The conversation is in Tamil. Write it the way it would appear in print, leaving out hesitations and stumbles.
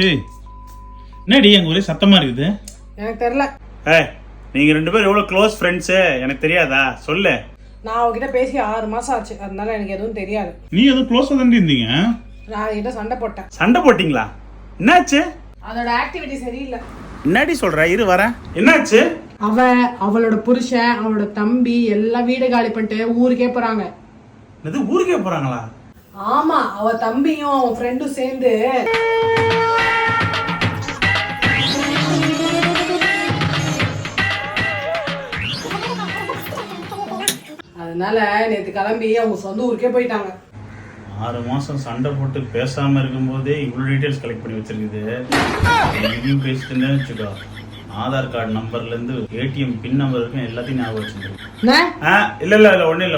ஏய் என்னடி எங்க ஒரே சத்தமா இருக்குது? எனக்கு தெரியல. நீங்க ரெண்டு பேரும் எவ்வளவு க்ளோஸ் ஃப்ரெண்ட்ஸ் எனக்கு தெரியாதா? சொல்லு. நான் அவகிட்ட பேசி 6 மாசம் ஆச்சு, அதனால எனக்கு எதுவும் தெரியாது. நீ எதுவும் க்ளோஸா தான் இருந்தீங்க? நான் அவகிட்ட சண்டை போட்டேன். சண்டை போட்டீங்களா? என்னாச்சு? அதோட ஆக்டிவிட்டி சரியில்லை. என்னடி சொல்ற? இரு வரேன். என்னாச்சு? அவளோட புருஷன், அவளோட தம்பி எல்லாம் வீடு காலி பண்ணிட்டு ஊருக்கே போறாங்க. இது ஊருக்கே போறாங்களா? ஆமா, அவ தம்பியும் அவன் ஃப்ரெண்டும் சேர்ந்து அதனால நேத்து கிளம்பி அவங்க சொந்த ஊருக்கே போயிட்டாங்க. 6 மாசம் சண்டை போட்டு பேசாம இருக்கும் போதே இவ்வளவு டீடைல்ஸ் கலெக்ட் பண்ணி வச்சிருக்குது. இதையும் பேசிட்டு வச்சுக்கோ, ஆதார் கார்டு நம்பர்ல இருந்து ஏடிஎம் பின் நம்பர் வரைக்கும் எல்லாத்தையும் ஞாபகம் வச்சிருக்கேன். இல்ல ஒண்ணு இல்ல.